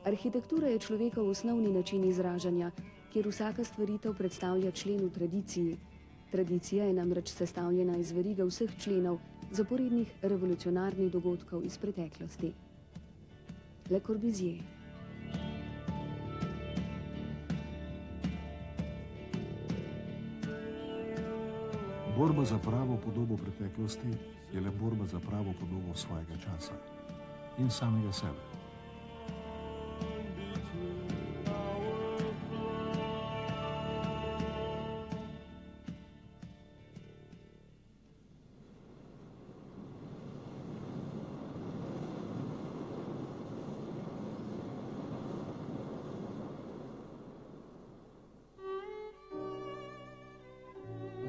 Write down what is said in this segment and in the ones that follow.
Arhitektura je človekov osnovni način izražanja, kjer vsaka stvaritev predstavlja člen v tradiciji. Tradicija je namreč sestavljena iz verige vseh členov, zaporednih revolucionarnih dogodkov iz preteklosti. Le Corbusier. Borba za pravo podobo preteklosti je le borba za pravo podobo svojega časa in samega sebe.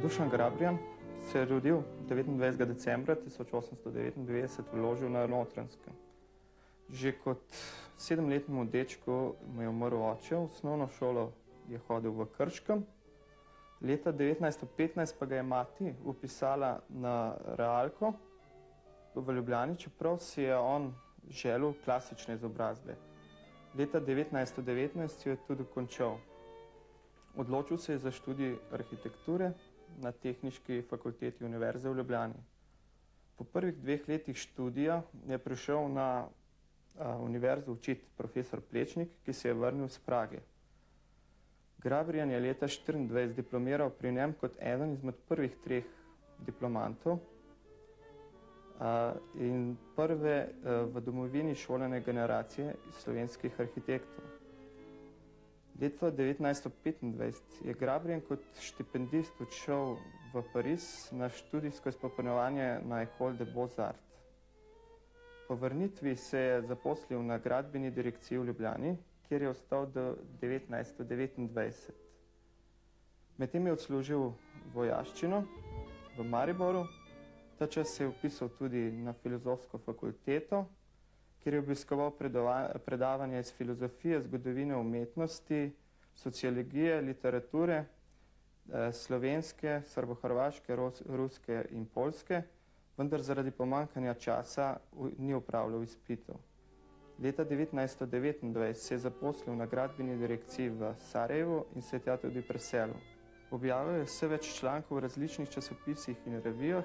Dušan Grabrijan se je rodil 29. decembra 1899 v Ložju na Notranjskem. Že kot 7-letnemu dečku mu je umrl oče, osnovno šolo je hodil v Krškem. Leta 1915 pa ga je mati vpisala na realko v Ljubljani, čeprav si je on želel klasične izobrazbe. Leta 1919 jo je tudi končal. Odločil se je za študij arhitekture na Tehniški fakulteti Univerze v Ljubljani. Po prvih 2 letih študija je prišel na univerzo učiti profesor Plečnik, ki se je vrnil iz Prage. Grabrijan je leta 1924 diplomiral pri njem kot eden izmed prvih 3 diplomantov in prve v domovini šolane generacije slovenskih arhitektov. Leta 1925 je Grabrijan kot štipendist odšel v Pariz na študijsko izpopolnjevanje na École des Beaux-Arts. Po vrnitvi se je zaposlil na gradbeni direkciji v Ljubljani, kjer je ostal do 1929. Medtem je odslužil vojaščino v Mariboru. Ta čas se je vpisal tudi na Filozofsko fakulteto, kjer je obiskoval predavanja iz filozofije, zgodovine umetnosti, sociologije, literature, slovenske, srbohrvaške, ruske in poljske, vendar zaradi pomanjkanja časa ni opravljal izpitov. Leta 1929 se je zaposlil na gradbeni direkciji v Sarajevu in se je tja tudi preselil. Objavil je vse več člankov v različnih časopisih in revijah,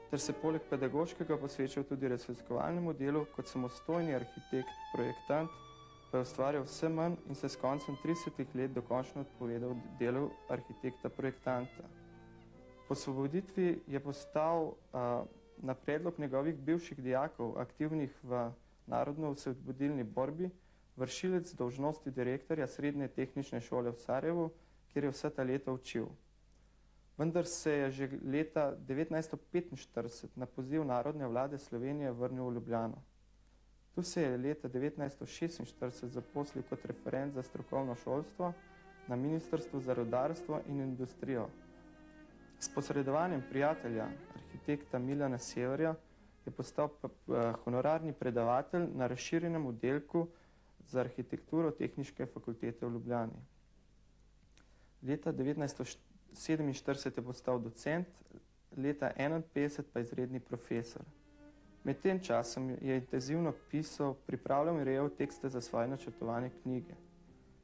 ter se poleg pedagoškega posvečal tudi raziskovalnemu delu kot samostojni arhitekt, projektant, pa je ustvarjal vse manj in se s koncem 30 let dokončno odpovedal delu arhitekta projektanta. Po osvoboditvi je postal na predlog njegovih bivših dijakov, aktivnih v narodno-osvobodilni borbi, vršilec dolžnosti direktorja Srednje tehnične šole v Sarajevu, kjer je vsa ta leta učil. Vendar se je že leta 1945 na poziv Narodne vlade Slovenije vrnil v Ljubljano. Tu se je leta 1946 zaposlil kot referent za strokovno šolstvo na Ministrstvu za rudarstvo in industrijo. S posredovanjem prijatelja, arhitekta Milana Severja, je postal honorarni predavatelj na razširjenem oddelku za arhitekturo Tehniške fakultete v Ljubljani. Leta 1947 je postal docent, leta 1951 pa izredni profesor. Med tem časom je intenzivno pisal, pripravljal in rejal tekste za svoje načrtovane knjige.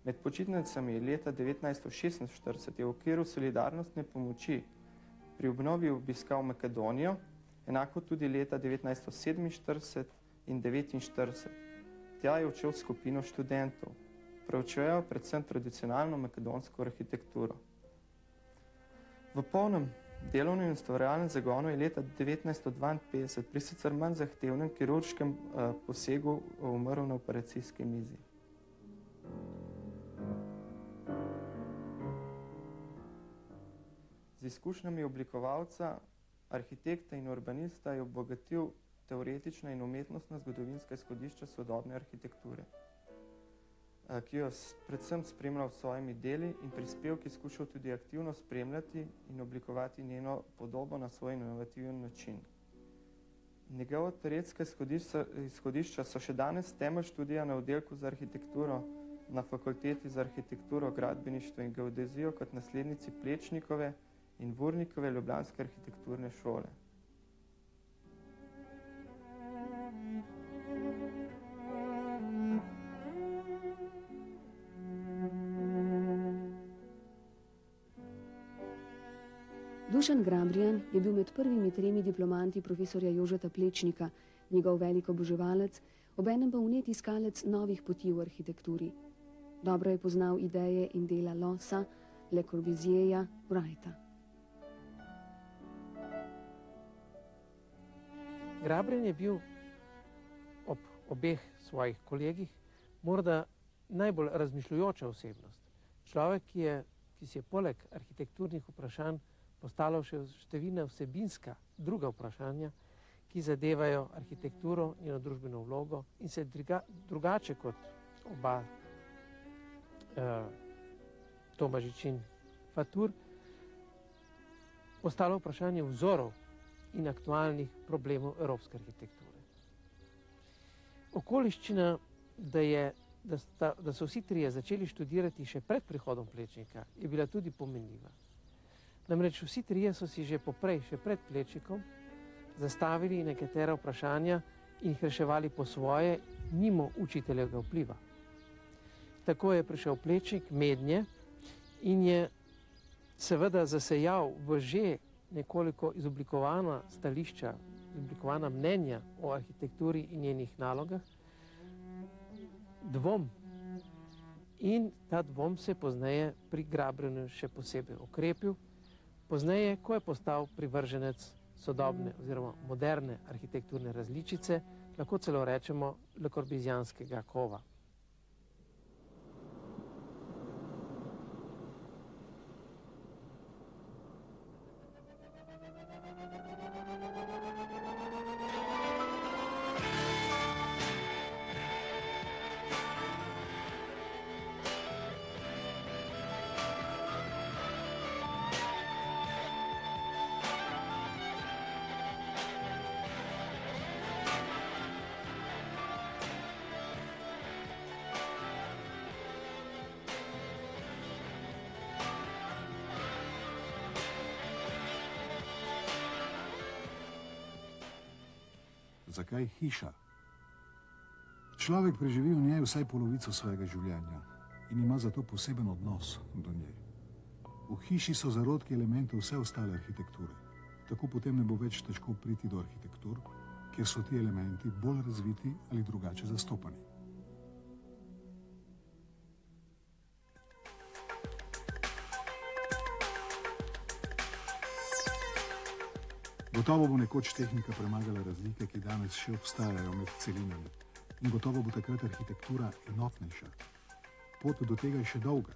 Med počitnicami leta 1946 je v okviru solidarnostne pomoči pri obnovi obiskal Makedonijo, enako tudi leta 1947 in 1949. Tja je učil skupino študentov. Preučeval predvsem tradicionalno makedonsko arhitekturo. V polnem delovnem in ustvarjalnem zagonu je leta 1952 pri sicer manj zahtevnem kirurškem posegu umrl na operacijski mizi. Z izkušnjami oblikovalca, arhitekta in urbanista je obogatil teoretična in umetnostna zgodovinska izhodišča sodobne arhitekture, ki jo predvsem spremljal s svojimi deli in prispevki skušal tudi aktivno spremljati in oblikovati njeno podobo na svoj inovativen način. Njegova teoretska izhodišča so še danes temelj študija na oddelku za arhitekturo na Fakulteti za arhitekturo, gradbeništvo in geodezijo kot naslednici Plečnikove in Vurnikove ljubljanske arhitekturne šole. Dušan Grabrijan je bil med prvimi 3 diplomanti profesorja Jožeta Plečnika, njegov velik oboževalec, obenem pa vnet iskalec novih poti v arhitekturi. Dobro je poznal ideje in dela Lossa, Le Corbusierja, Wrighta. Grabrijan je bil ob obeh svojih kolegih morda najbolj razmišljujoča osebnost. Človek, ki si je poleg arhitekturnih vprašanj postavljal še številna vsebinska druga vprašanja, ki zadevajo arhitekturo, njeno družbeno vlogo in se drugače kot oba Tomažič in Fatur postavlja vprašanje vzorov in aktualnih problemov evropske arhitekture. Okoliščina, da so vsi trije začeli študirati še pred prihodom Plečnika, je bila tudi pomenljiva. Namreč vsi trije so si že poprej, še pred Plečnikom, zastavili nekatera vprašanja in jih reševali po svoje, mimo učiteljevega vpliva. Tako je prišel Plečnik mednje in je seveda zasejal v že nekoliko izoblikovana stališča, izoblikovana mnenja o arhitekturi in njenih nalogah, dvom. In ta dvom se pozneje pri Grabrijanu še posebej okrepil, pozneje, ko je postal privrženec sodobne oziroma moderne arhitekturne različice, lahko celo rečemo Le Corbusijanskega kova. Zakaj hiša? Človek preživi v njej vsaj polovico svojega življenja in ima zato poseben odnos do nje. V hiši so zarodki elementov vse ostale arhitekture. Tako potem ne bo več težko priti do arhitektur, kjer so ti elementi bolj razviti ali drugače zastopani. Gotovo bo nekoč tehnika premagala razlike, ki danes še obstajajo med celinami. In gotovo bo takrat arhitektura enotnejša. Pot do tega je še dolga.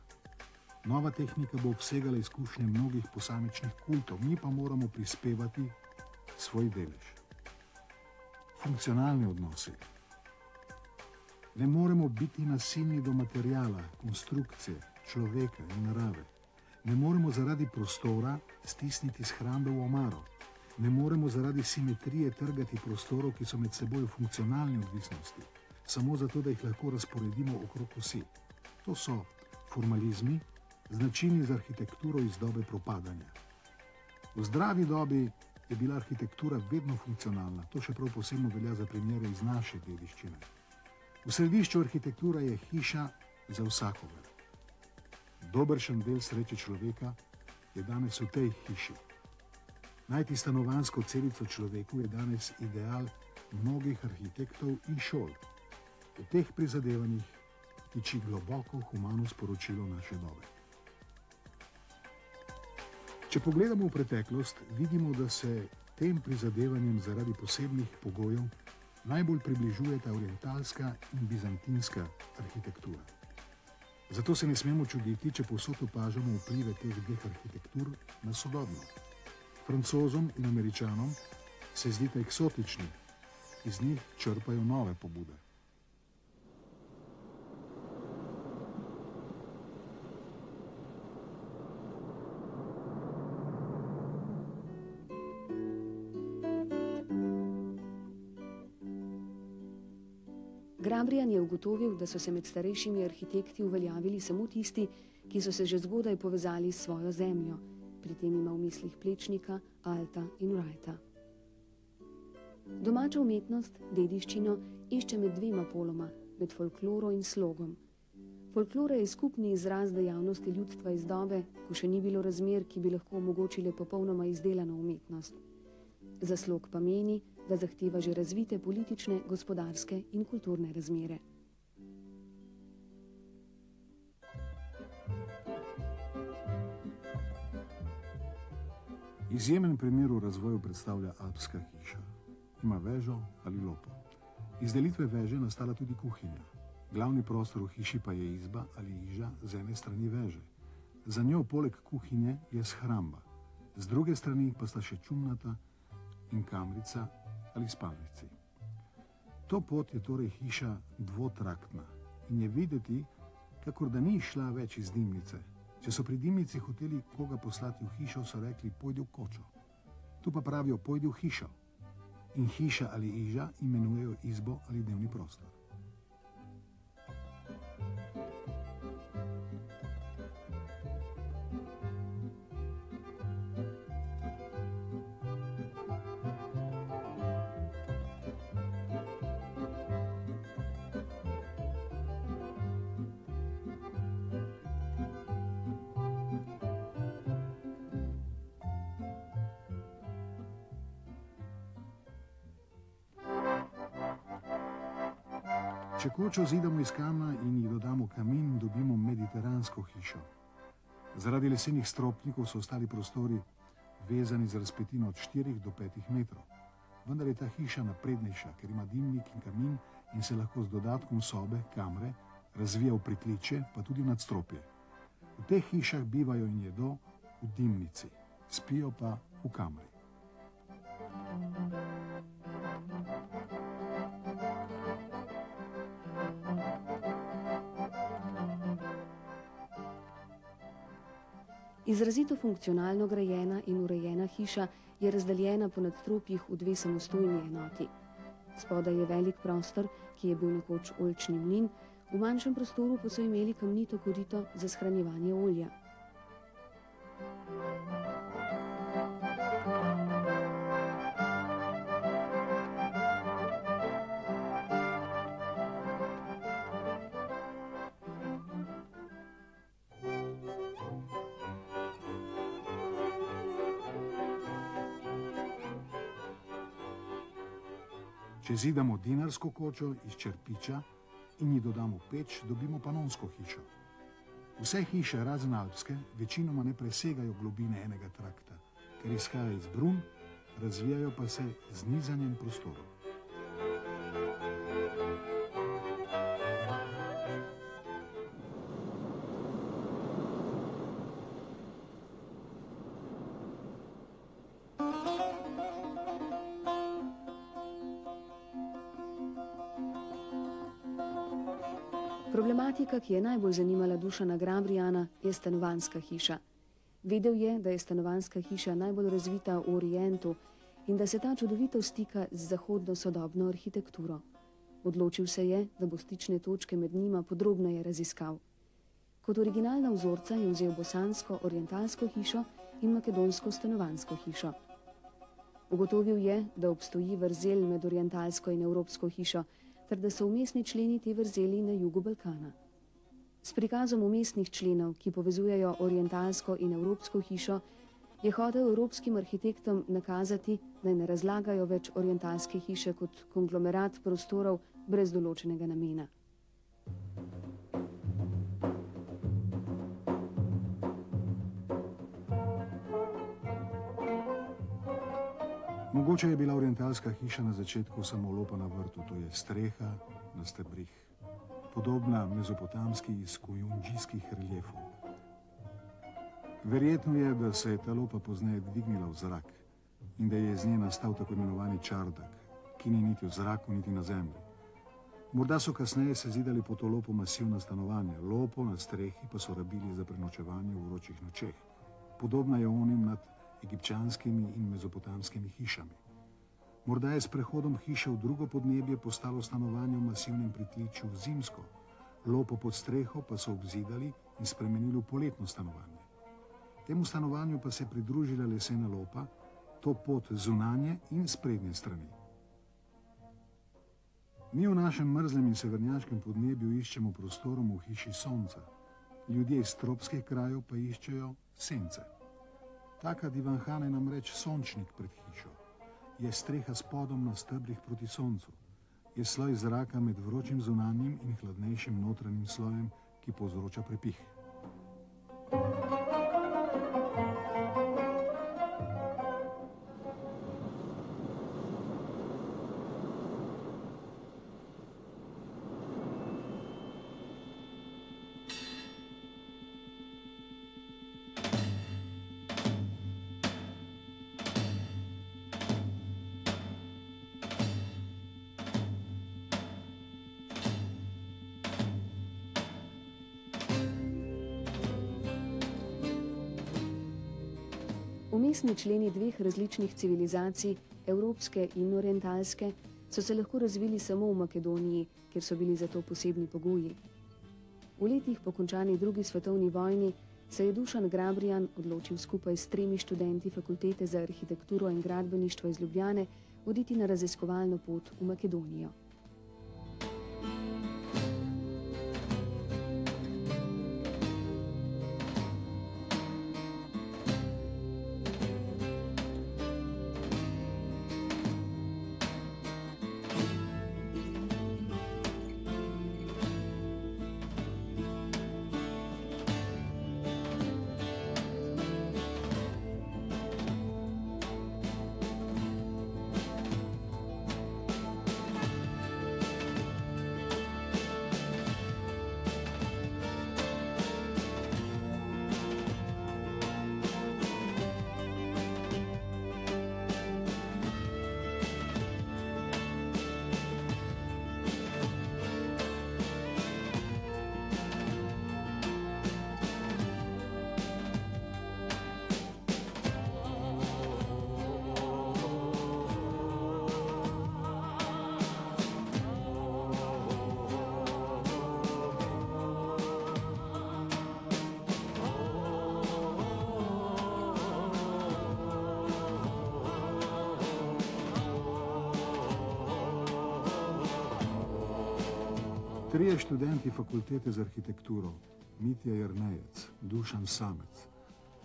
Nova tehnika bo obsegala izkušnje mnogih posamičnih kultov, mi pa moramo prispevati svoj delež. Funkcionalni odnosi. Ne moremo biti nasilni do materiala, konstrukcije, človeka in narave. Ne moremo zaradi prostora stisniti shrambe v omaro. Ne moremo zaradi simetrije trgati prostorov, ki so med seboj v funkcionalni odvisnosti, samo zato, da jih lahko razporedimo okrog osi. To so formalizmi, značilni za arhitekturo iz dobe propadanja. V zdravi dobi je bila arhitektura vedno funkcionalna, to še prav posebno velja za primere iz naše dediščine. V središču arhitektura je hiša za vsakogar. Dobršen del sreče človeka je danes v tej hiši. Najti stanovanjsko celico človeku je danes ideal mnogih arhitektov in šol. V teh prizadevanjih tiči globoko humano sporočilo naše dobe. Če pogledamo v preteklost, vidimo, da se tem prizadevanjem zaradi posebnih pogojev najbolj približujeta orientalska in bizantinska arhitektura. Zato se ne smemo čuditi, če povsod opažamo vplive teh dveh arhitektur na sodobno. Francozom in Američanom se zdita eksotični, iz njih črpajo nove pobude. Grabrijan je ugotovil, da so se med starejšimi arhitekti uveljavili samo tisti, ki so se že zgodaj povezali s svojo zemljo. Pri tem ima v mislih Plečnika, Alta in Wrighta. Domača umetnost, dediščino, išče med dvema poloma, med folkloro in slogom. Folklora je skupni izraz dejavnosti ljudstva iz dobe, ko še ni bilo razmer, ki bi lahko omogočile popolnoma izdelano umetnost. Zaslog pa meni, da zahteva že razvite politične, gospodarske in kulturne razmere. Izjemen primer v razvoju predstavlja alpska hiša. Ima vežo ali lopo. Iz delitve veže je nastala tudi kuhinja. Glavni prostor v hiši pa je izba ali iža z ene strani veže. Za njo poleg kuhinje je shramba. Z druge strani pa sta še čumnata in kamrica ali spalnici. To pot je torej hiša dvotraktna in je videti, kakor da ni šla več iz dimnice. Če so pri dimnici hoteli koga poslati v hišo, so rekli, pojdi v kočo. Tu pa pravijo, pojdi v hišo. In hiša ali iža imenujejo izbo ali dnevni prostor. Če kočo zidamo iz kamna in ji dodamo kamin, dobimo mediteransko hišo. Zaradi lesenih stropnikov so ostali prostori vezani z razpetino od 4 do 5 metrov. Vendar je ta hiša naprednejša, ker ima dimnik in kamin in se lahko z dodatkom sobe, kamre, razvija v pritličje, pa tudi nadstropje. V teh hišah bivajo in jedo v dimnici, spijo pa v kamri. Izrazito funkcionalno grajena in urejena hiša je razdeljena po nadstropjih v 2 samostojni enoti. Spodaj je velik prostor, ki je bil nekoč oljčni mlin, v manjšem prostoru pa so imeli kamnito korito za shranjevanje olja. Če zidamo dinarsko kočo iz čerpiča in ji dodamo peč, dobimo panonsko hišo. Vse hiše, razen alpske, večinoma ne presegajo globine enega trakta, ker izhaja iz brun, razvijajo pa se z nizanjem prostorov. Problematika, ki je najbolj zanimala Dušana Grabrijana, je stanovanjska hiša. Vedel je, da je stanovanjska hiša najbolj razvita v Orientu in da se ta čudovito stika z zahodno sodobno arhitekturo. Odločil se je, da bo stične točke med njima podrobneje raziskal. Kot originalna vzorca je vzel bosansko orientalsko hišo in makedonsko stanovanjsko hišo. Ugotovil je, da obstoji vrzel med orientalsko in evropsko hišo, ter da so vmesni členi te vrzeli na jugu Balkana. S prikazom vmesnih členov, ki povezujejo orientalsko in evropsko hišo, je hotel evropskim arhitektom nakazati, da ne razlagajo več orientalske hiše kot konglomerat prostorov brez določenega namena. Mogoče je bila orientalska hiša na začetku samo lopa na vrtu, to je streha na stebrih, podobna mezopotamski iz kujundžijskih reljefov. Verjetno je, da se je ta lopa pozneje dvignila v zrak in da je iz nje nastal tako imenovani čardak, ki ni niti v zraku, niti na zemlji. Morda so kasneje sezidali po to lopo masivna stanovanja, lopo na strehi pa so rabili za prenočevanje v vročih nočeh. Podobna je onim nad egipčanskimi in mezopotamskimi hišami. Morda je s prehodom hiše v drugo podnebje postalo stanovanje v masivnem pritličju zimsko, lopo pod streho pa so obzidali in spremenili v poletno stanovanje. Temu stanovanju pa se je pridružila lesena lopa, to pod zunanje in sprednje strani. Mi v našem mrzlem in severnjaškem podnebju iščemo prostorom v hiši sonca. Ljudje iz tropskih krajev pa iščejo sence. Taka divanhana je namreč sončnik pred hišo. Je streha s podom na stebrih proti soncu. Je sloj zraka med vročim zunanjim in hladnejšim notranjim slojem, ki povzroča prepih. Vmesni členi dveh različnih civilizacij, evropske in orientalske, so se lahko razvili samo v Makedoniji, kjer so bili za to posebni pogoji. V letih po končani drugi svetovni vojni se je Dušan Grabrijan odločil skupaj s 3 študenti Fakultete za arhitekturo in gradbeništvo iz Ljubljane oditi na raziskovalno pot v Makedonijo. Trije študenti Fakultete za arhitekturo, Mitja Jernejec, Dušan Samec,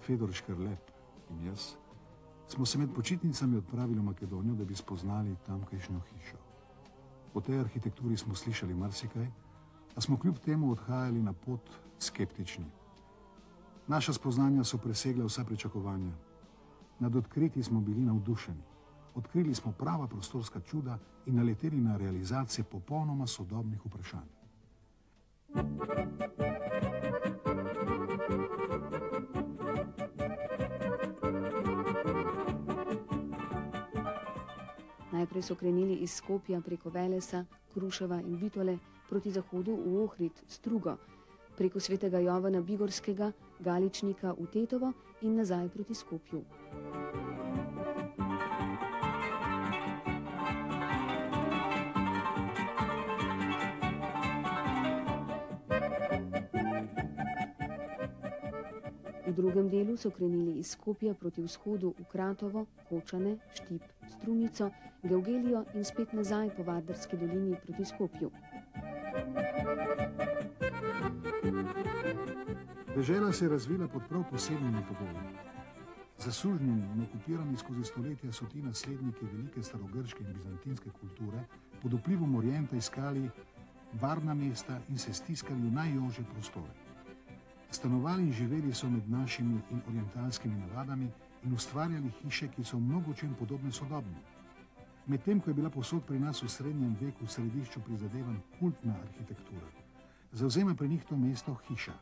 Fedor Škrlep in jaz, smo se med počitnicami odpravili v Makedonijo, da bi spoznali tamkajšnjo hišo. O tej arhitekturi smo slišali marsikaj, a smo kljub temu odhajali na pot skeptični. Naša spoznanja so presegla vsa pričakovanja. Nad odkritji smo bili navdušeni. Odkrili smo prava prostorska čuda in naleteli na realizacije popolnoma sodobnih vprašanj. Najprej so krenili iz Skopja preko Velesa, Kruševa in Bitole proti zahodu v Ohrid, Strugo, preko Svetega Jovana Bigorskega, Galičnika v Tetovo in nazaj proti Skopju. V drugem delu so krenili iz Skopja proti vzhodu v Kratovo, Kočane, Štip, Strumico, Gevgelijo in spet nazaj po Vardarski dolini proti Skopju. Dežela se je razvila pod prav posebnimi pogoji. Zasužnjeni in okupirani skozi stoletja so ti nasledniki velike starogrške in bizantinske kulture pod vplivom Orienta iskali varna mesta in se stiskali v najožje prostore. Stanovali in živeli so med našimi in orientalskimi navadami in ustvarjali hiše, ki so v mnogočem podobne sodobnim. Medtem ko je bila povsod pri nas v srednjem veku v središču prizadevanj kultna arhitektura, zavzema pri njih to mesto hiša.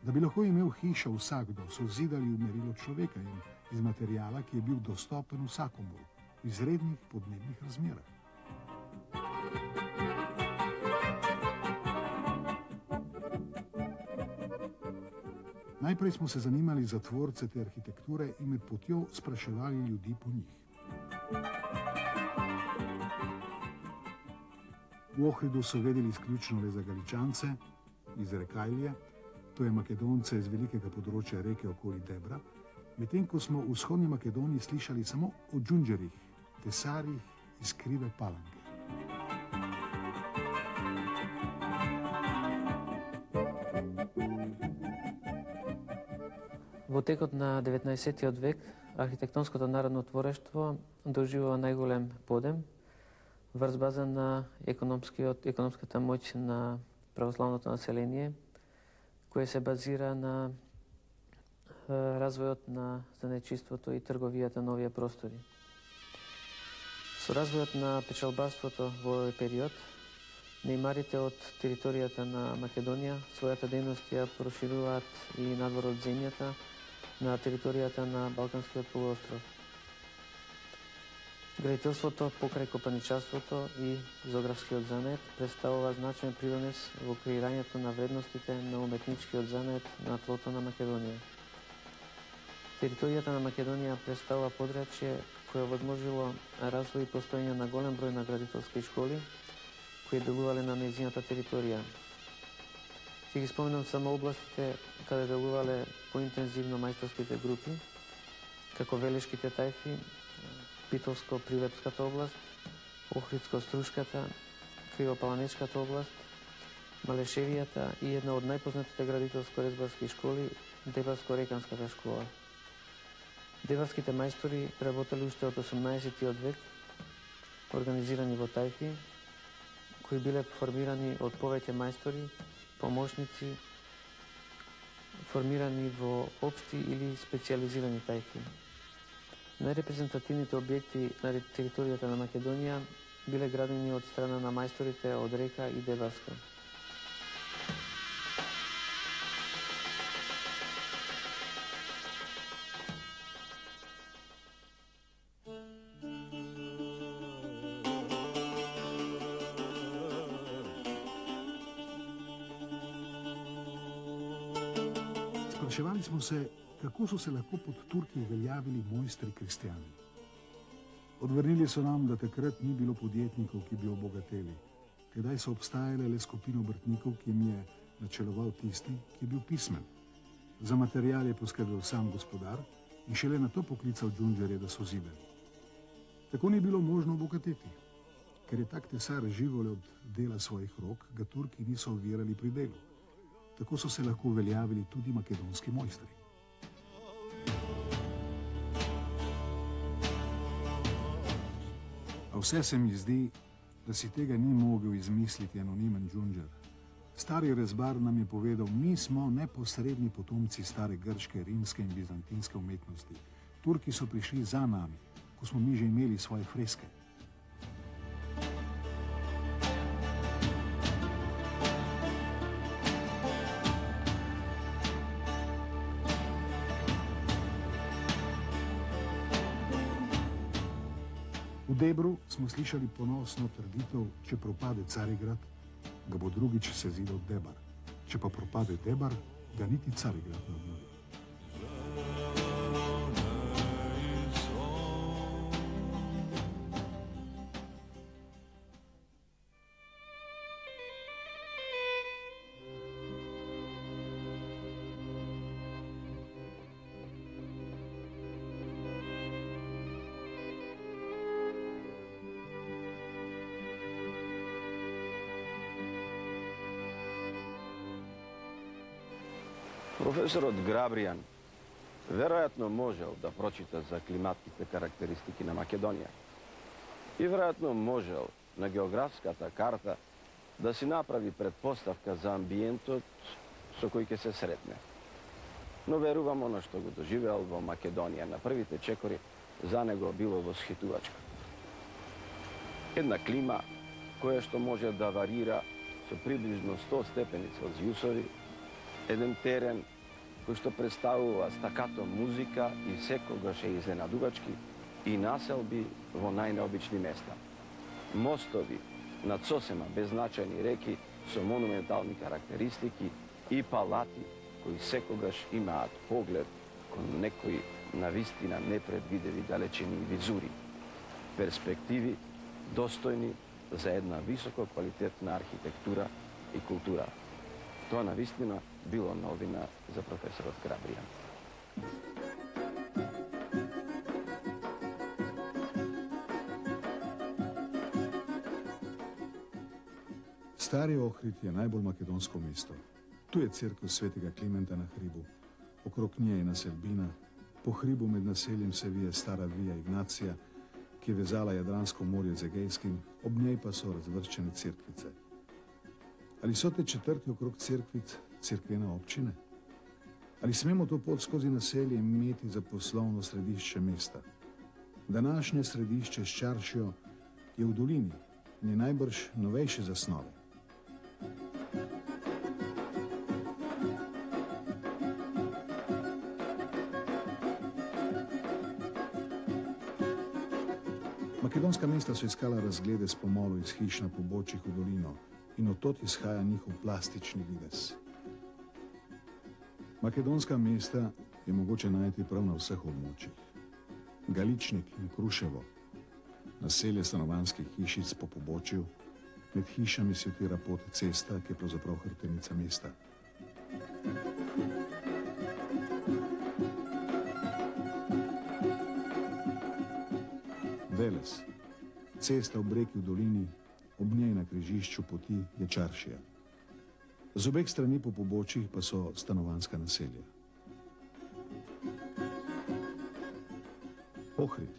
Da bi lahko imel hišo vsakdo, so zidali v merilo človeka in iz materijala, ki je bil dostopen vsakomur v izrednih podnebnih razmerah. Najprej smo se zanimali za tvorce te arhitekture in med potjo spraševali ljudi po njih. V Ohridu so vedeli izključno le za Galičance iz Rekajlije, to je Makedonce iz velikega področja reke okoli Debra, medtem ko smo v vzhodni Makedoniji slišali samo o džundžerih, tesarjih iz krive Palanke. Во текот на 19. век архитектонското народно творештво доживува најголем подем врз база на економската моќ на православното население, кое се базира на развојот на занечиството и трговијата на овие простори. Со развојот на печалбарството во овој период, неимарите од територијата на Македонија својата дејност ја прошируваат и надвор од земјата на територијата на Балканскиот полуостров. Градителството покрај копаничарството и зоографскиот занет представува значаен придонес во креирањето на вредностите на уметничкиот занет на тлото на Македонија. Територијата на Македонија представува подрачје кое овозможило развој и постоење на голем број на градителски школи кои делувале на нејзината територија. Ќе ги споменам само областите каде делувале поинтензивно мајсторските групи, како Велешките тајфи, Битолско-Прилепската област, Охридско-Струшката, Кривопаланечката област, Малешевијата и една од најпознатите градителско-резбарски школи, Дебарско-реканската школа. Дебарските мајстори работели уште од 18. век, организирани во тајфи, кои биле формирани од повеќе мајстори, помошници, формирани во општи или специализирани тајфи. Најрепрезентативните објекти на територијата на Македонија биле градени од страна на мајсторите од Река и Дебарска. Spraševali smo se, kako so se lahko pod Turki uveljavili mojstri kristjani. Odvrnili so nam, da takrat ni bilo podjetnikov, ki bi obogateli. Tedaj so obstajale le skupine obrtnikov, ki jim je načeloval tisti, ki je bil pismen. Za material je poskrbel sam gospodar in šele na to poklical džundžerje, da so zidali. Tako ni bilo možno obogateti. Ker je tak tesar živole od dela svojih rok, ga Turki niso ovirali pri delu. Tako so se lahko uveljavili tudi makedonski mojstri. A vse se mi zdi, da si tega ni mogel izmisliti anonimen džundžer. Stari rezbar nam je povedal, mi smo neposredni potomci stare grške, rimske in bizantinske umetnosti. Turki so prišli za nami, ko smo mi že imeli svoje freske. V Debru smo slišali ponosno trditev, če propade Carigrad, ga bo drugič sezidal Debar. Če pa propade Debar, ga niti Carigrad ne obnovi. Професорот Грабријан веројатно можел да прочита за климатските карактеристики на Македонија и веројатно можел на географската карта да си направи предпоставка за амбиентот со кој ќе се сретне. Но верувам оно што го доживеал во Македонија на првите чекори за него било восхитувачко. Една клима која што може да варира со приближно 100 степени Целзиусови, еден терен кој што представува стакато музика и секогаш е изненадувачки и населби во најнеобични места. Мостови над сосема беззначајни реки со монументални карактеристики и палати кои секогаш имаат поглед кон некои навистина непредвидеви далечини и визури. Перспективи достојни за една високо квалитетна архитектура и култура. Тоа навистина било новина за професорот Грабријан. Stari Ohrid je najbolj makedonsko mesto. Tu je cerkev svetega Klimenta na hribu. Okrog nje je naselbina, po hribu med naseljem se vije stara Via Ignacija, ki je vezala Jadransko morje z Egejskim, ob njej pa so razvrščene cerkvice. Ali so te četrti okrog cerkvic cerkvene občine? Ali smemo to pot skozi naselje imeti za poslovno središče mesta? Današnje središče Ščaršijo je v dolini in je najbrž novejše zasnove. Makedonska mesta so iskala razglede s pomolu iz hiš na pobočjih v dolino in od tod izhaja njihov plastični videz. Makedonska mesta je mogoče najti prav na vseh območjih. Galičnik in Kruševo, naselje stanovanjskih hišic po pobočju, med hišami se otira pot cesta, ki je pravzaprav hrbtenica mesta. Veles, cesta ob reki v dolini, ob njej na križišču poti je Čaršija. Z obeh strani po pobočjih pa so stanovanjska naselja. Ohrid,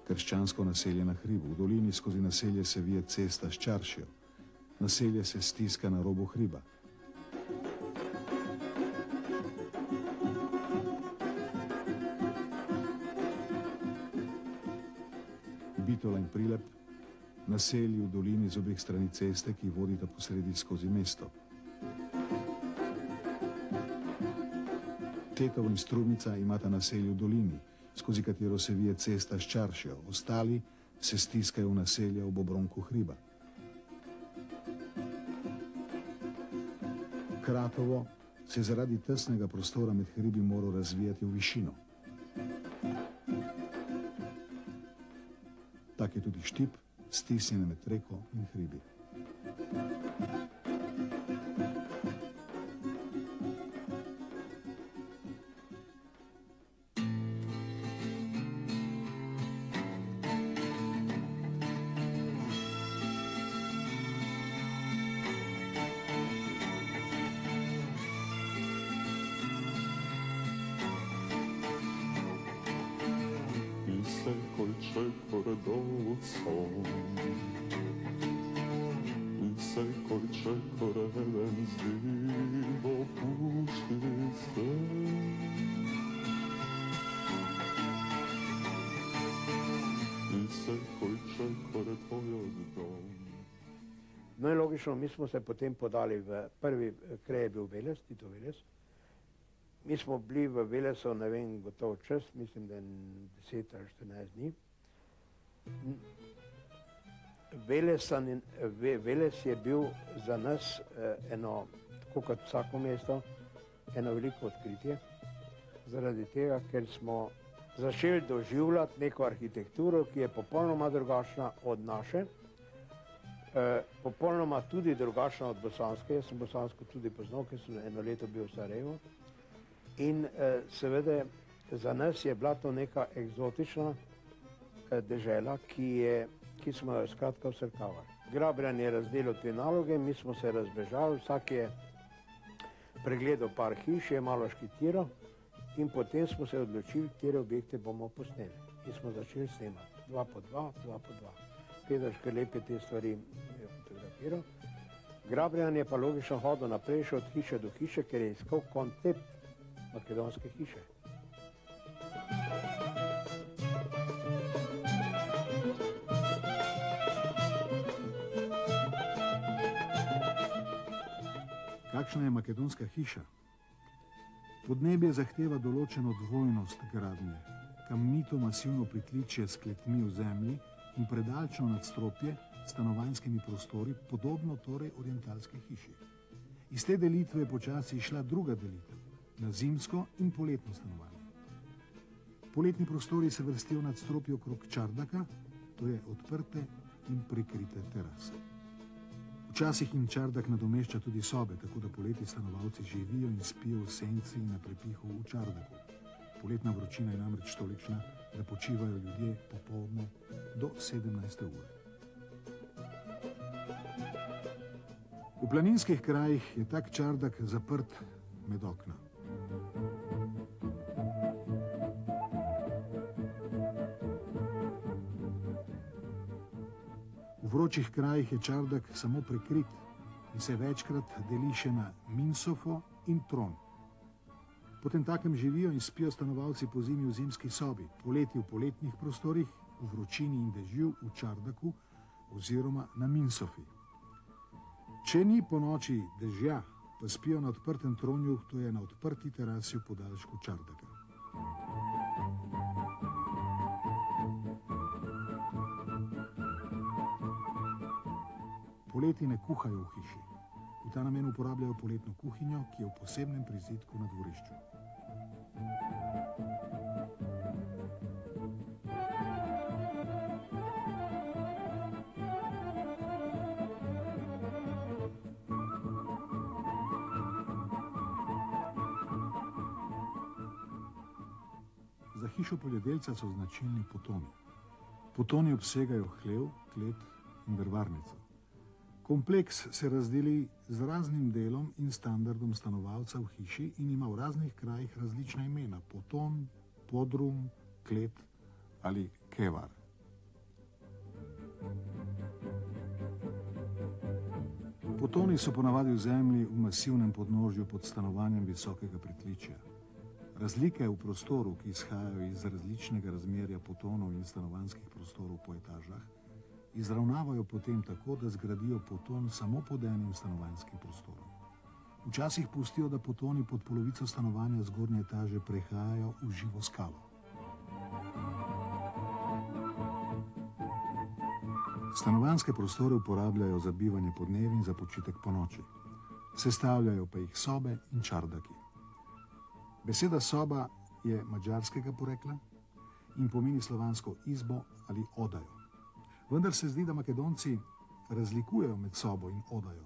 krščansko naselje na hribu, v dolini skozi naselje se vije cesta s Čaršijo. Naselje se stiska na robu hriba. Bitola in Prilep, naselji v dolini z obeh strani ceste, ki vodita posredi skozi mesto. Tetovo in Strubnica imata naselje v dolini, skozi katero se vije cesta s Čaršijo, ostali se stiskajo v naselje ob obronku hriba. Kratovo se zaradi tesnega prostora med hribi moral razvijati v višino. Tak je tudi Štip, stisnjen med reko in hribi. No in logično, mi smo se potem podali v prvi kraj je bil Veles, Tito Veles. Mi smo bili v Velesu, ne vem, gotovo čas, mislim, da je 10 ali 14 dni. Veles je bil za nas eno, tako kot vsako mesto, eno veliko odkritje. Zaradi tega, ker smo začeli doživljati neko arhitekturo, ki je popolnoma drugačna od naše, popolnoma tudi drugačna od bosanske. Jaz sem bosansko tudi poznal, ker sem eno leto bil v Sarajevu. In seveda za nas je bila to neka eksotična dežela, ki smo jo skratka vsrkavali. Grabrijan je razdelil te naloge, mi smo se razbežali, vsak je pregledal par hiš, je malo škitiral in potem smo se odločili, katere objekte bomo posneli. In smo začeli snemati, 2 po 2, 2 po 2. Pedro Škrlep je te stvari fotografiral. Grabrijan je pa logično hodil naprej še od hiše do hiše, ker je iskal koncept makedonske hiše. Kakšna je makedonska hiša? Podnebje zahteva določeno dvojnost gradnje, kamnito masivno pritličje s kletmi v zemlji in predalčno nadstropje s stanovanjskimi prostori, podobno torej orientalske hiši. Iz te delitve je počasi išla druga delitev, na zimsko in poletno stanovanje. Poletni prostori se vrstijo v nadstropju okrog čardaka, to je odprte in prikrite terase. Včasih jim čardak nadomešča tudi sobe, tako da poleti stanovalci živijo in spijo v senci in na prepihu v čardaku. Poletna vročina je namreč tolikšna, da počivajo ljudje popoldne do 17. ure. V planinskih krajih je tak čardak zaprt med okna. vročih krajih je čardak samo prekrit in se večkrat deli še na minsofo in tron. Potem takem živijo in spijo stanovalci po zimi v zimski sobi, poleti v poletnih prostorih, v vročini in dežju v čardaku oziroma na minsofi. Če ni po noči dežja, pa spijo na odprtem tronju, to je na odprti terasi v podaljšku čardaka. Poleti ne kuhajo v hiši. V ta namen uporabljajo poletno kuhinjo, ki je v posebnem prizidku na dvorišču. Za hišo poljedelca so značilni potoni. Potoni obsegajo hlev, klet in drvarnico. Kompleks se razdeli z raznim delom in standardom stanovalca v hiši in ima v raznih krajih različna imena: poton, podrum, klet ali kevar. Potoni so ponavadi v zemlji v masivnem podnožju pod stanovanjem visokega pritličja. Razlike v prostoru, ki izhajajo iz različnega razmerja potonov in stanovanjskih prostorov po etažah, izravnavajo potem tako, da zgradijo poton samo pod enim stanovanjskim prostorom. Včasih pustijo, da potoni pod polovico stanovanja zgornje etaže prehajajo v živo skalo. Stanovanjske prostore uporabljajo za bivanje podnevi in za počitek ponoči. Sestavljajo pa jih sobe in čardaki. Beseda soba je madžarskega porekla in pomeni slovansko izbo ali odajo. Vendar se zdi, da Makedonci razlikujejo med sobo in odajo.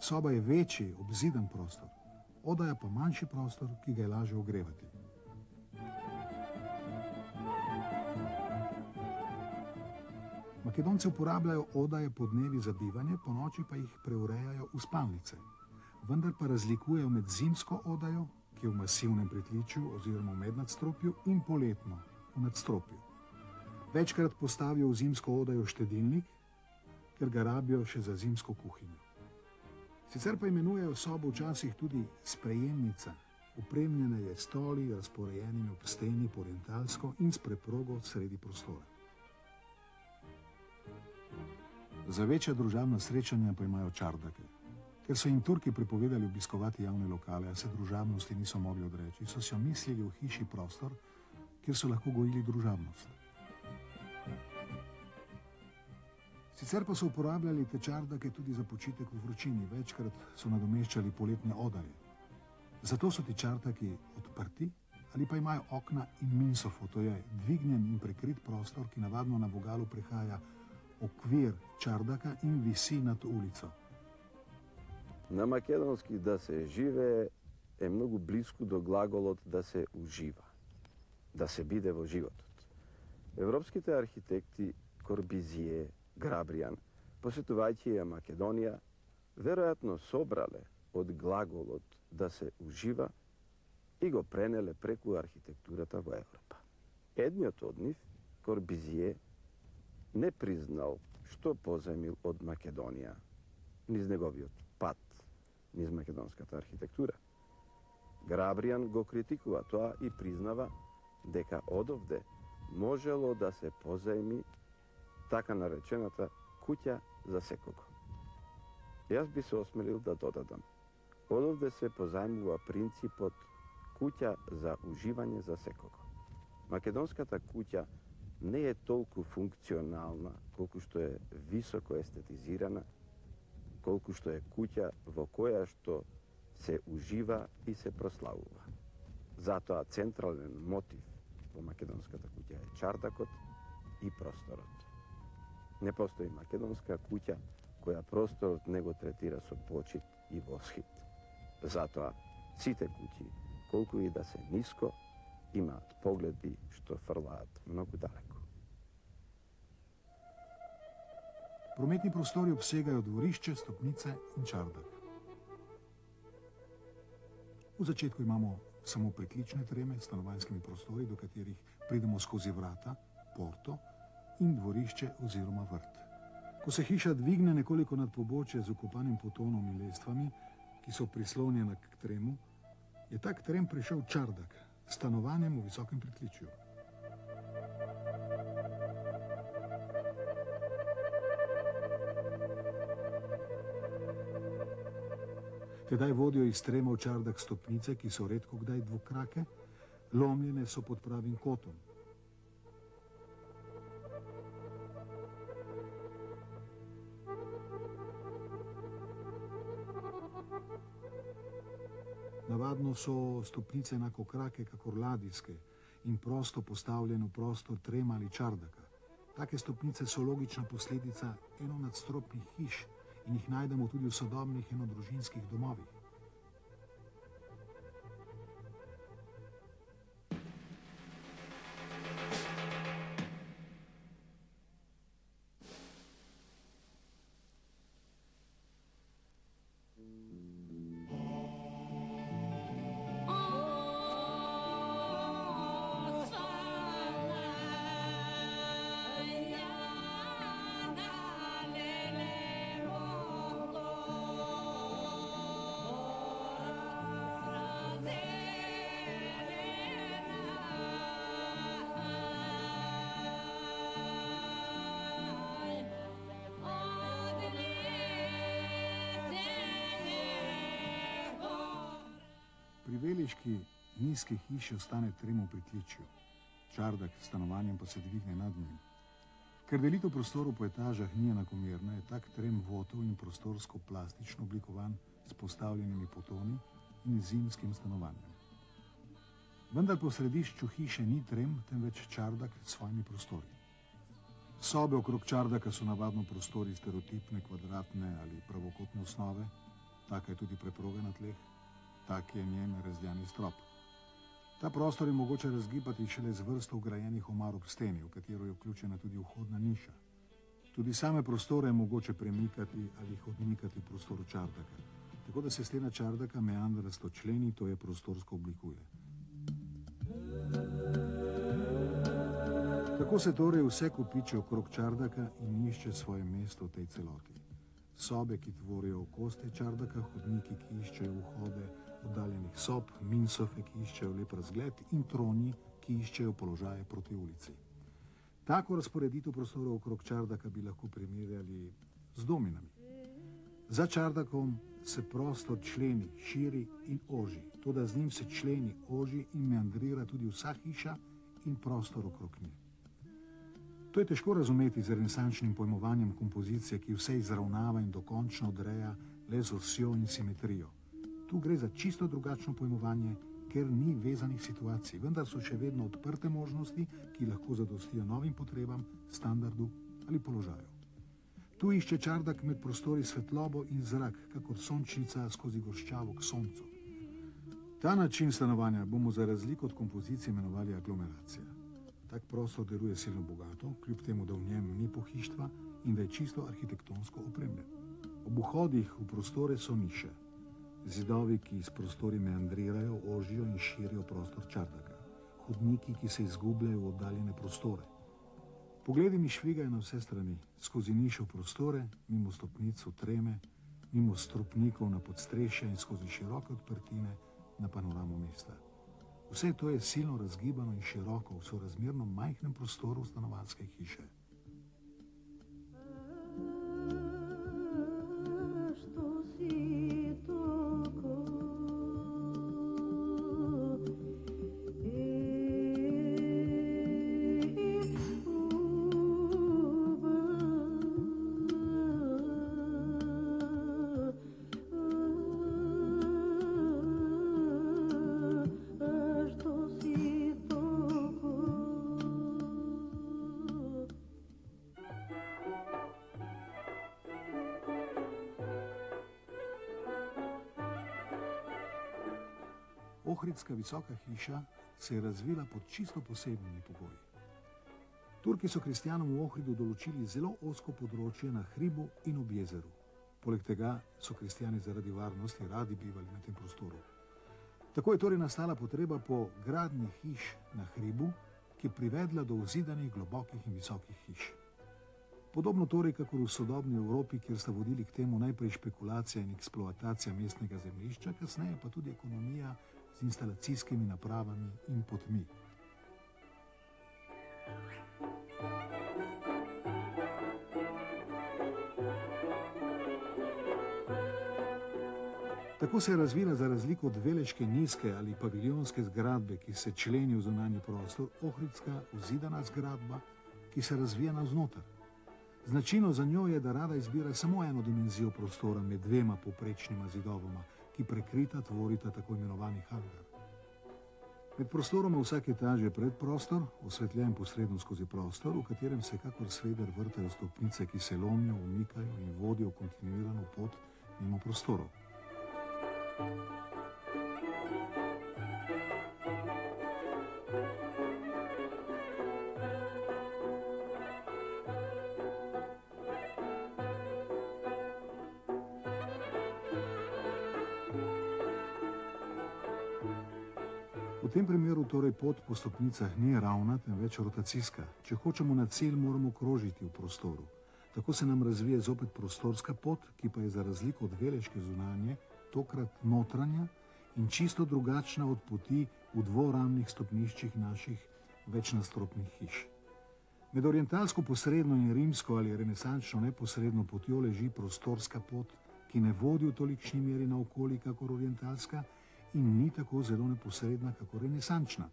Soba je večji, obziden prostor, odaja pa manjši prostor, ki ga je lažje ogrevati. Makedonci uporabljajo odaje podnevi za bivanje, ponoči pa jih preurejajo v spalnice. Vendar pa razlikujejo med zimsko odajo, ki je v masivnem pritličju oziroma v mednadstropju, in poletno v nadstropju. Večkrat postavijo v zimsko odajo štedilnik, ker ga rabijo še za zimsko kuhinjo. Sicer pa imenujejo sobo včasih tudi sprejemnica. Opremljena je s stoli, razporejenimi ob steni orientalsko in s preprogo sredi prostora. Za večja družabna srečanja pa imajo čardake. Ker so jim Turki prepovedali obiskovati javne lokale, a se družabnosti niso mogli odreči, so si omislili v hiši prostor, kjer so lahko gojili družabnost. Sicer pa so uporabljali te čardake tudi za počitek v vročini, večkrat so nadomeščali poletne odaje. Zato so ti čardaki odprti ali pa imajo okna in minsofo, to je dvignjen in prekrit prostor, ki navadno na vogalu prehaja okvir čardaka in visi nad ulico. Na makedonski da se žive je mnogo blisko do glagolot da se uživa, da se bide v životu. Evropskite arhitekti Corbusier, Grabrian, posjetovajte Makedonija, vjerojatno sobrale od glagolot da se uživa i go prenele preko arhitekturata v Evropa. Едниот од нив, Corbusier, не признал што позајмил од Македонија, низ неговиот пат, низ македонската архитектура. Грабријан го критикува тоа и признава дека одовде можело да се позајми така наречената куќа за секого. Јас би се осмелил да додадам. Одовде се позајмува принципот куќа за уживање за секого. Македонската куќа не е толку функционална колку што е високо естетизирана, колку што е куќа во која што се ужива и се прославува. Затоа централен мотив во македонската куќа е чардакот и просторот. Не постои македонска куќа која просторот не го третира со почит и восхит. Затоа сите куќи, колку и да се ниско, имаат погледи што фрлаат многу далеко. Prometni prostori obsegajo dvorišče, stopnice in čardak. V začetku imamo samo pritlične treme s stanovanjskimi prostori, do katerih pridemo skozi vrata, porto in dvorišče oziroma vrt. Ko se hiša dvigne nekoliko nad pobočje z ukopanim potonom in lestvami, ki so prislonjena k tremu, je tak trem prišel Čardak s stanovanjem v visokem pritličju. Tedaj vodijo iz trema v Čardak stopnice, ki so redko kdaj dvokrake, lomljene so pod pravim kotom. Navadno so stopnice enako krake, kakor ladijske in prosto postavljene v prostor trema ali Čardaka. Take stopnice so logična posledica enonadstropnih hiš in jih najdemo tudi v sodobnih enodružinskih domovih. Pri veliški nizki hiši ostane trem v pritličju. Čardak s stanovanjem pa se dvigne nad njim. Ker delitev prostorov po etažah ni enakomerna, je tak trem votov in prostorsko plastično oblikovan s postavljenimi potoni in zimskim stanovanjem. Vendar po središču hiše ni trem, temveč Čardak s svojimi prostori. Sobe okrog Čardaka so navadno prostori stereotipne, kvadratne ali pravokotne osnove, taka je tudi preproga na tleh. Tak je njen razdjani strop. Ta prostor je mogoče razgibati šele z vrsto vgrajenih omar ob steni, v katero je vključena tudi vhodna niša. Tudi same prostore je mogoče premikati ali jih odmikati v prostoru Čardaka, tako da se stena Čardaka meandrasto členi, to je prostorsko oblikuje. Tako se torej vse kopiče okrog Čardaka in išče svoje mesto v tej celoti. Sobe, ki tvorijo okoste Čardaka, hodniki, ki iščejo vhode oddaljenih sob, minsofe, ki iščejo lep razgled in troni, ki iščejo položaje proti ulici. Tako razporeditev prostorov okrog Čardaka bi lahko primerjali z dominami. Za Čardakom se prostor členi, širi in oži, toda z njim se členi, oži in meandrira tudi vsa hiša in prostor okrog nje. To je težko razumeti z renesančnim pojmovanjem kompozicije, ki vse izravnava in dokončno odreja le z osjo in simetrijo. Tu gre za čisto drugačno pojmovanje, ker ni vezanih situacij, vendar so še vedno odprte možnosti, ki lahko zadostijo novim potrebam, standardu ali položaju. Tu išče Čardak med prostori svetlobo in zrak, kakor sončnica skozi goščavo k soncu. Ta način stanovanja bomo za razliko od kompozicije imenovali aglomeracija. Tak prostor deluje silno bogato, kljub temu, da v njem ni pohištva in da je čisto arhitektonsko opremljen. Ob vhodih v prostore so niše. Zidovi, ki s prostori meandrirajo, ožijo in širijo prostor Čardaka. Hodniki, ki se izgubljajo v oddaljene prostore. Pogledi mi švigajo na vse strani, skozi niše v prostore, mimo stopnic v treme, mimo stropnikov na podstrešje in skozi široke odprtine na panoramo mesta. Vse to je silno razgibano in široko v sorazmerno majhnem prostoru stanovanjske hiše. Ohridska visoka hiša se je razvila pod čisto posebnimi pogoji. Turki so kristjanom v Ohridu določili zelo ozko področje na hribu in ob jezeru. Poleg tega so kristjani zaradi varnosti radi bivali na tem prostoru. Tako je torej nastala potreba po gradnji hiš na hribu, ki je privedla do vzidanih globokih in visokih hiš. Podobno torej, kakor v sodobni Evropi, kjer sta vodili k temu najprej špekulacija in eksploatacija mestnega zemljišča, kasneje pa tudi ekonomija z instalacijskimi napravami in potmi. Tako se je razvila za razliko od veleške nizke ali paviljonske zgradbe, ki se členi v zunanji prostor, ohridska vzidana zgradba, ki se razvija navznoter. Značilno za njo je, da rada izbira samo eno dimenzijo prostora med dvema poprečnima zidovoma, ki prekrita tvorita tako imenovani hangar. Med prostoroma vsake etaže je predprostor, osvetljen posredno skozi prostor, v katerem se kakor sveder vrtajo stopnice, ki se lomijo, umikajo in vodijo kontinuirano pot mimo prostorov. V tem primeru torej pot po stopnicah ni ravna, temveč rotacijska. Če hočemo na cilj, moramo krožiti v prostoru. Tako se nam razvije zopet prostorska pot, ki pa je za razliko od veleške zunanje tokrat notranja in čisto drugačna od poti v dvoramnih stopniščih naših večnastropnih hiš. Med orientalsko posredno in rimsko ali renesančno neposredno potjo leži prostorska pot, ki ne vodi v tolikšni meri naokoli kakor orientalska in ni tako zelo neposredna kakor renesančna.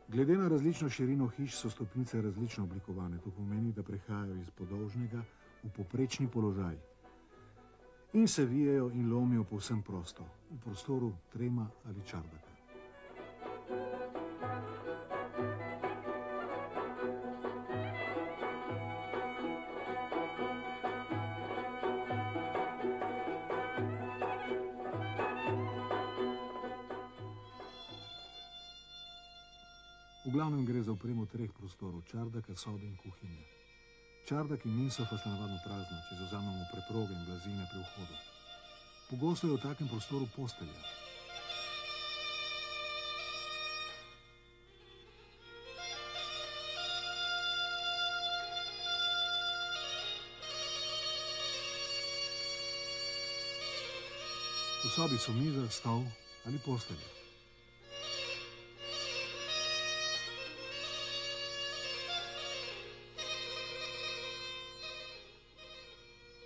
Glede na različno širino hiš so stopnice različno oblikovane. To pomeni, da prehajajo iz podolžnega v poprečni položaj in se vijejo in lomijo povsem prosto, v prostoru trema ali čardaka. V glavnem gre za opremo treh prostorov, čardaka, sobe in kuhinje. Čardak in minsofa sta navadno prazna, če zavzamemo preproge in blazine pri vhodu. Pogosto je v takem prostoru postelja. V sobi so miza, stol ali postelja.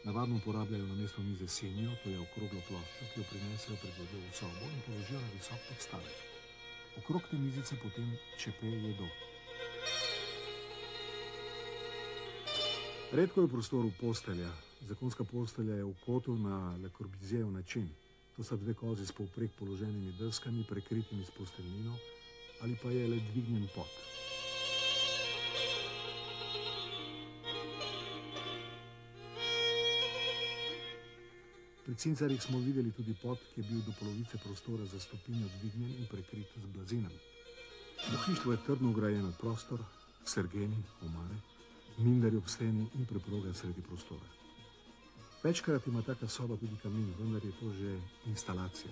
Navadno uporabljajo namesto mize sinjo, to je okroglo ploščo, ki jo prinesejo pred jedjo v sobo in položijo na visok podstavek. Okrog te mizice potem čepe jedo. Redko je v prostoru postelja. Zakonska postelja je v kotu na Le Corbusierjev način. To sta dve kozi s povprek položenimi deskami, prekritimi s posteljnino, ali pa je le dvignjen pod. Pri cincarjih smo videli tudi pod, ki je bil do polovice prostora za stopinjo dvignjen in prekrit z blazinami. V hištvu je trdno vgrajen prostor, sergeni, omare, minderji ob steni in preproga sredi prostora. Večkrat ima taka soba tudi kamin, vendar je to že instalacija.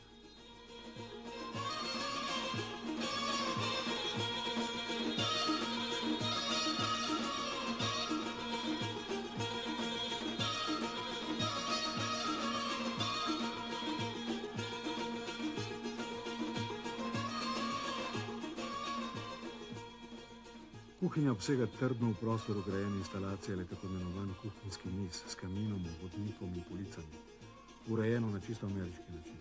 Kuhinja obsega trdno v prostor vgrajene instalacije ali tako imenovan kuhinjski niz s kaminom, vodnikom in policami, urejeno na čisto ameriški način.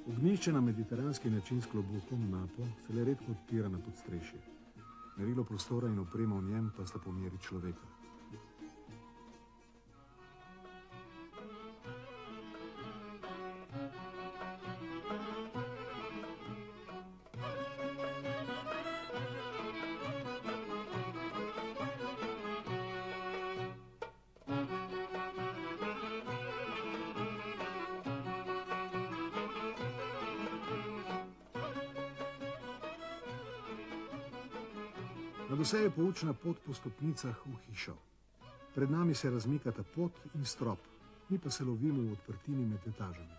Ognjišče na mediteranski način s klobukom, napo, se le redko odpira na podstrešje. Merilo prostora in oprema v njem pa sta po meri človeka. Nadvse je poučna pot po stopnicah v hišo. Pred nami se razmikata pod in strop. mi pa se lovimo v odprtini med etažami.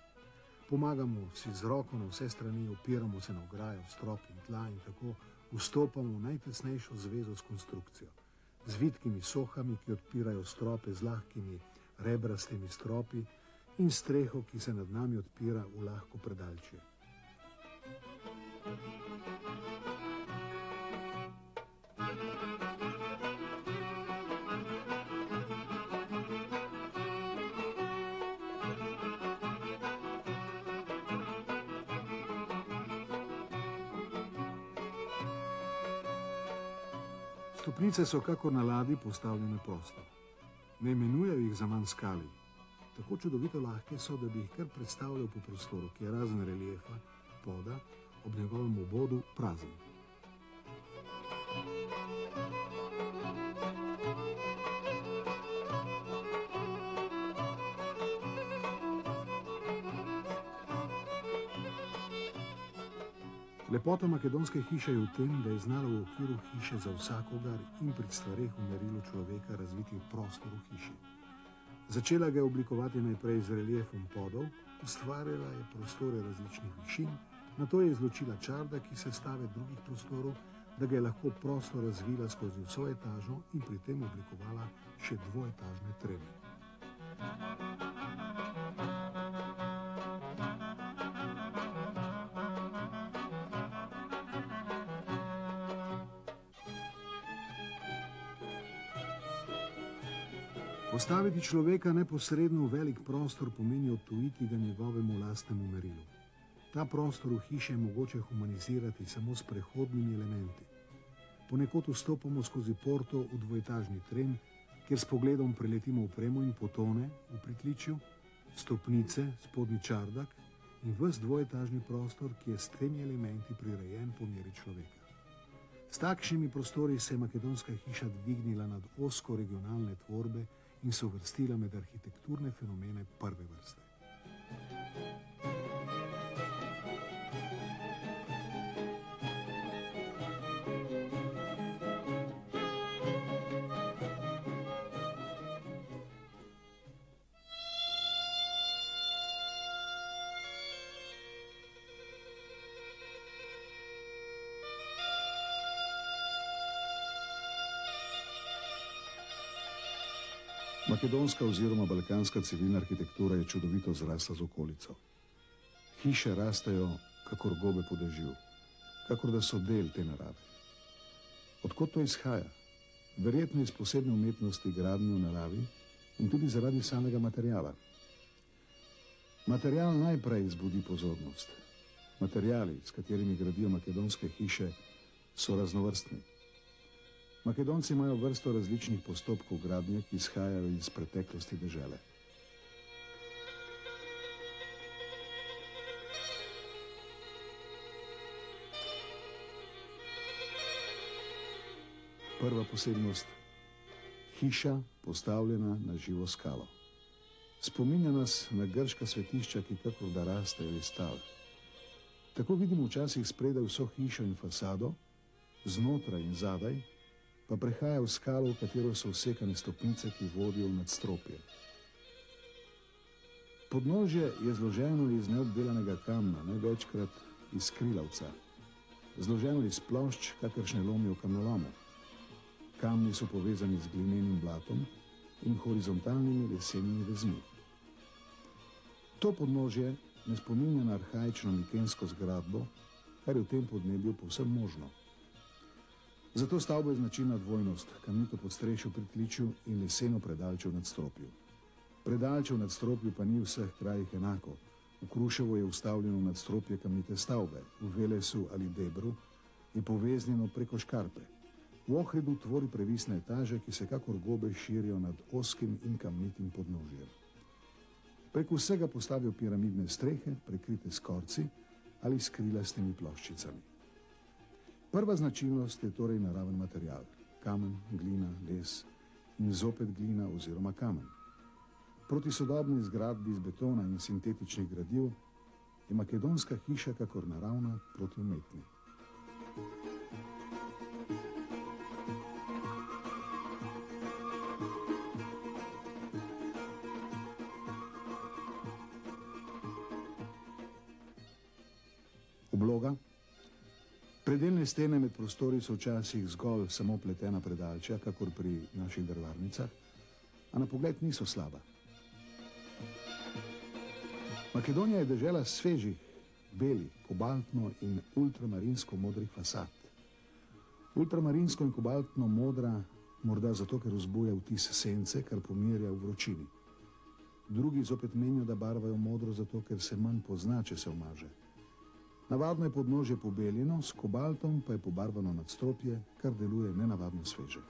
Pomagamo si z roko na vse strani, opiramo se na ograjo, strop in tla in tako vstopamo v najtesnejšo zvezo s konstrukcijo. Z vitkimi sohami, ki odpirajo strope z lahkimi rebrastimi stropi in streho, ki se nad nami odpira v lahko predalčje. Stopnice so kakor na ladji postavljene prosto. Ne imenujejo jih zaman skali. Tako čudovito lahke so, da bi jih kar predstavljal po prostoru, ki je razen reliefa, poda, ob njegovem obodu prazen. Lepota makedonske hiše je v tem, da je znala v okviru hiše za vsakogar in pri stvareh v merilu človeka razviti prostor v hiši. Začela ga je oblikovati najprej z reliefom podov, ustvarjala je prostore različnih višin, nato je izločila čarda, ki sestave drugih prostorov, da ga je lahko prosto razvila skozi vso etažo in pri tem oblikovala še dvoetažne treme. Postaviti človeka neposredno v velik prostor pomeni odtujiti ga njegovemu lastnemu merilu. Ta prostor v hiši je mogoče humanizirati samo s prehodnimi elementi. Ponekod vstopamo skozi porto v dvoetažni trem, kjer s pogledom preletimo opremo in potone v pritličju, stopnice, spodnji čardak in ves dvoetažni prostor, ki je s temi elementi prirejen po meri človeka. S takšnimi prostori se je makedonska hiša dvignila nad ozko regionalne tvorbe in se uvrstila med arhitekturne fenomene prve vrste. Makedonska oziroma balkanska civilna arhitektura je čudovito zrasla z okolico. Hiše rastejo kakor gobe po dežju, kakor da so del te narave. Odkot to izhaja? Verjetno iz posebne umetnosti gradnje v naravi in tudi zaradi samega materiala. Material najprej zbudi pozornost. Materiali, s katerimi gradijo makedonske hiše, so raznovrstni. Makedonci imajo vrsto različnih postopkov gradnje, ki izhajajo iz preteklosti dežele. Prva posebnost: hiša postavljena na živo skalo. Spominja nas na grška svetišča, ki kakor da rastejo iz tal. Tako vidimo včasih spredaj vso hišo in fasado, znotraj in zadaj pa prehaja v skalo, v katero so vsekane stopnice, ki vodijo v nadstropje. Podnožje je zloženo iz neobdelanega kamna, največkrat iz krilavca. Zloženo iz plošč, kakršne lomijo v kamnolomu. Kamni so povezani z glinenim blatom in horizontalnimi lesenimi vezmi. To podnožje ne spominja na arhaično mikensko zgradbo, kar je v tem podnebju povsem možno. Zato stavbo je značilna dvojnost, kamnito podstrešje v pritličju in leseno predalčje v nadstropju. Predalčje v nadstropju pa ni v vseh krajih enako. V Kruševu je vstavljeno v nadstropje kamnite stavbe, v Velesu ali Debru je poveznjeno preko škarpe. V Ohridu tvori previsne etaže, ki se kakor gobe širijo nad ozkim in kamnitim podnožjem. Preko vsega postavijo piramidne strehe, prekrite s korci ali s krilastimi ploščicami. Prva značilnost je torej naraven material. Kamen, glina, les in zopet glina oziroma kamen. Proti sodobni zgradbi iz betona in sintetičnih gradiv je makedonska hiša kakor naravna proti umetni. Obloga. Predeljne stene med prostori so včasih zgolj samo pletena predalčja, kakor pri naših drvarnicah, a na pogled niso slaba. Makedonija je dežela svežih, belih, kobaltno in ultramarinsko modrih fasad. Ultramarinsko in kobaltno modra morda zato, ker vzbuja vtis sence, kar pomirja v vročini. Drugi zopet menijo, da barvajo modro zato, ker se manj pozna, če se omaže. Navadno je podnožje pobeljeno, s kobaltom pa je pobarvano nadstropje, kar deluje nenavadno sveže.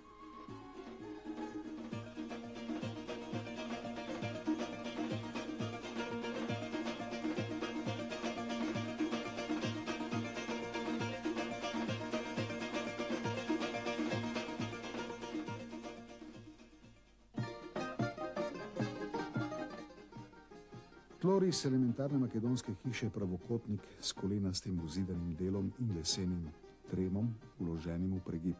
Tloris elementarne makedonske hiše je pravokotnik s kolenastim uzidanim delom in lesenim tremom, vloženim v pregib.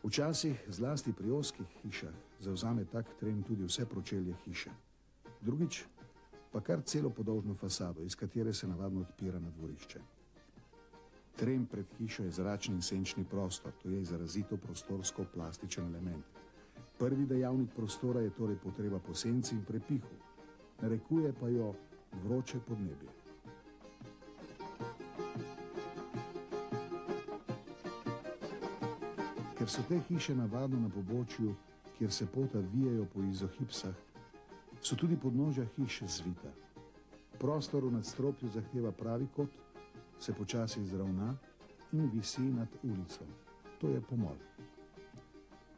Včasih, zlasti pri ozkih hišah, zavzame tak trem tudi vse pročelje hiše. Drugič pa kar celo podolžno fasado, iz katere se navadno odpira na dvorišče. Trem pred hišo je zračni in senčni prostor, to je izrazito prostorsko plastičen element. Prvi dejavnik prostora je torej potreba po senci in prepihu. Narekuje pa jo vroče podnebje. Ker so te hiše navadno na pobočju, kjer se pota vijejo po izohipsah, so tudi podnožja hiš zvita. Prostor v nadstropju zahteva pravi kot, se počasi izravna in visi nad ulico. To je pomol.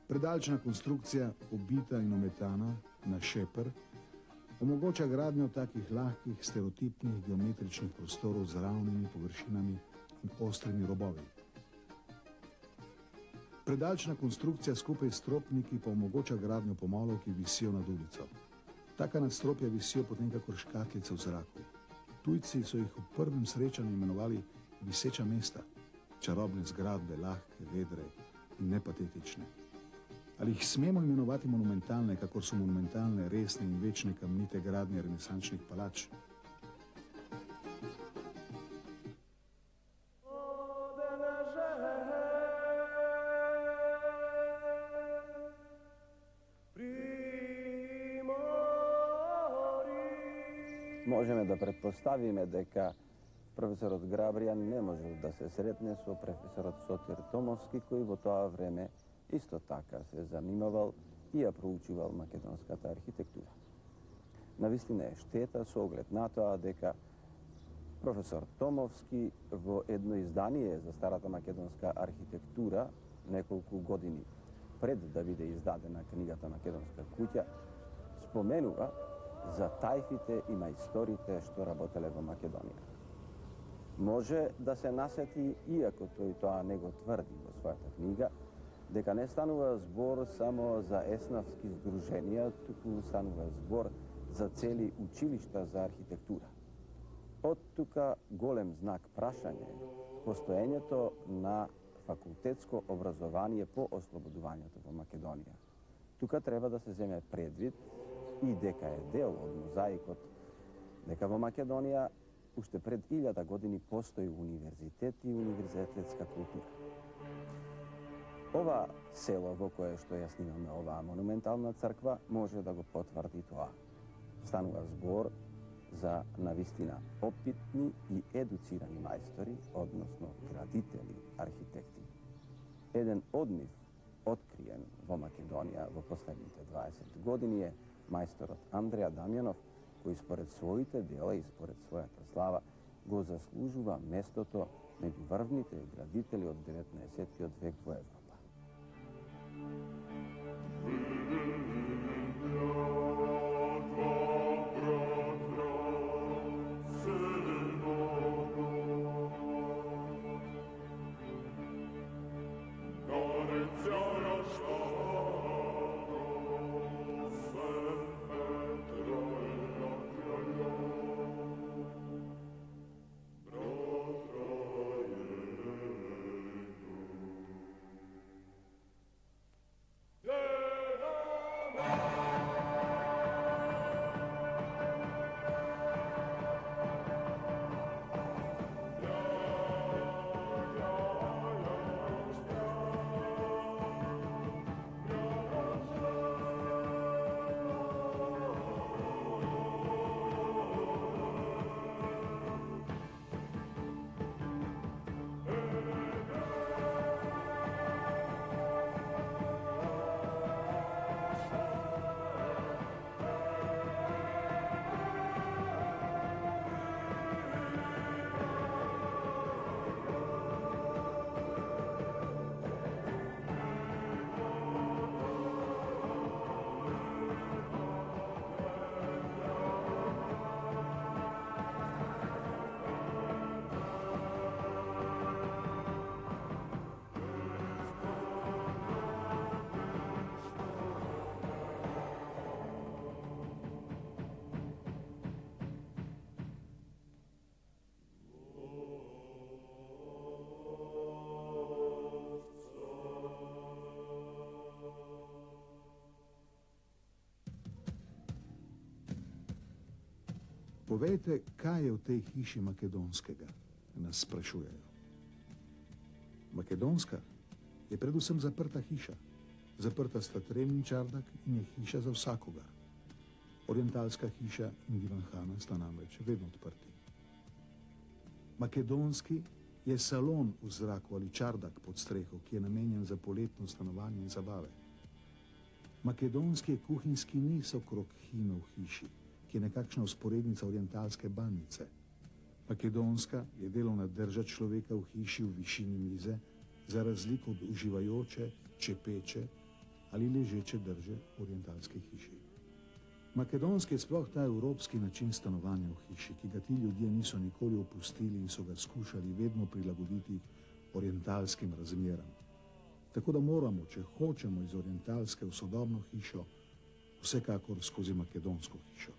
Predalčna konstrukcija, obita in ometana na šeper, omogoča gradnjo takih lahkih, stereotipnih geometričnih prostorov z ravnimi površinami in ostrimi robovi. Predalčna konstrukcija skupaj s stropniki pa omogoča gradnjo pomolov, ki visijo nad ulico. Taka nadstropja visijo potem kakor škatlice v zraku. Tujci so jih v prvem srečanju imenovali viseča mesta, čarobne zgradbe, lahke, vedre in nepatetične. Ali jih smemo imenovati monumentalne, kakor so monumentalne, resne in večne kamnite gradnje renesančnih palač? Možeme da pretpostavime дека професорот Грабријан не можел да се сретне со професорот Сотир Томовски, кој во тоа време исто така се занимавал и ја проучувал македонската архитектура. Навистина е штета со оглед на тоа дека професор Томовски во едно издание за старата македонска архитектура неколку години пред да биде издадена книгата Македонска куќа споменува за тајфите и мајсторите што работеле во Македонија. Може да се насети, иако тој тоа не го тврди во својата книга, дека не станува збор само за еснавски здруженија, туку станува збор за цели училишта за архитектура. Од тука голем знак прашање постоењето на факултетско образование по ослободувањето во Македонија. Тука треба да се земе предвид и дека е дел од мозаикот, дека во Македонија уште пред 1000 години постои универзитет и универзитетска култура. Ова село во кое што ја снимаме оваа монументална црква може да го потврди тоа. Станува збор за навистина опитни и едуцирани мајстори, односно градители, архитекти. Еден од нив откриен во Македонија во последните 20 години е мајсторот Андреја Дамјанов, кој според своите дела и според својата слава го заслужува местото меѓу врвните градители од 19. век во Европа. Povejte, kaj je v tej hiši makedonskega, nas sprašujejo. Makedonska je predvsem zaprta hiša. Zaprta sta Trem in Čardak in je hiša za vsakogar. Orientalska hiša in divanhana sta namreč vedno odprti. Makedonski je salon v zraku ali čardak pod streho, ki je namenjen za poletno stanovanje in zabave. Makedonski je kuhinjski niz okrog hime v hiši, ki je nekakšna vzporednica orientalske banjice. Makedonska je delovna drža človeka v hiši v višini mize, za razliko od uživajoče, čepeče ali ležeče drže v orientalski hiši. Makedonski je sploh ta evropski način stanovanja v hiši, ki ga ti ljudje niso nikoli opustili in so ga skušali vedno prilagoditi orientalskim razmeram. Tako da moramo, če hočemo iz orientalske v sodobno hišo, vsekakor skozi makedonsko hišo.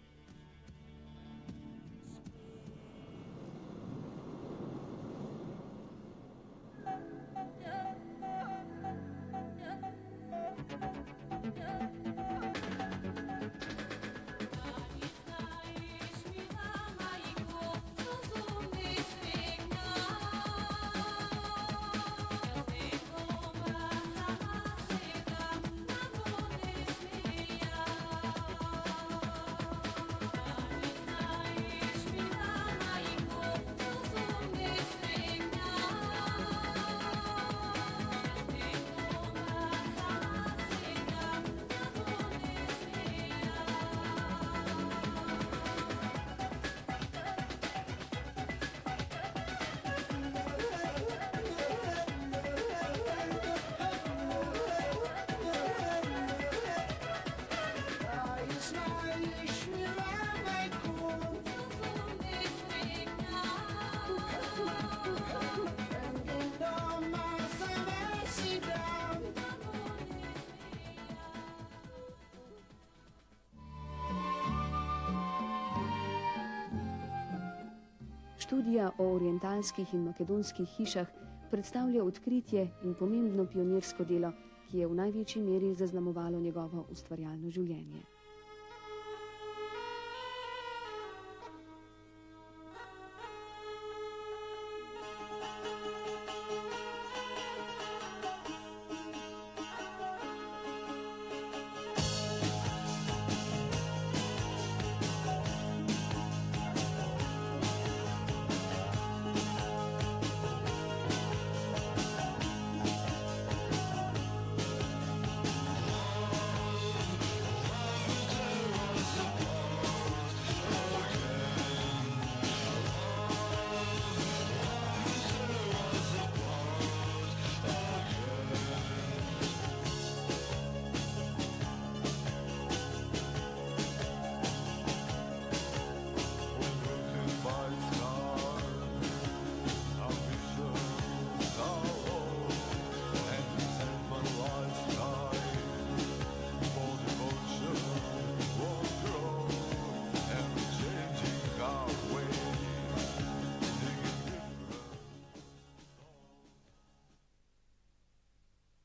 Študija o orientalskih in makedonskih hišah predstavlja odkritje in pomembno pionirsko delo, ki je v največji meri zaznamovalo njegovo ustvarjalno življenje.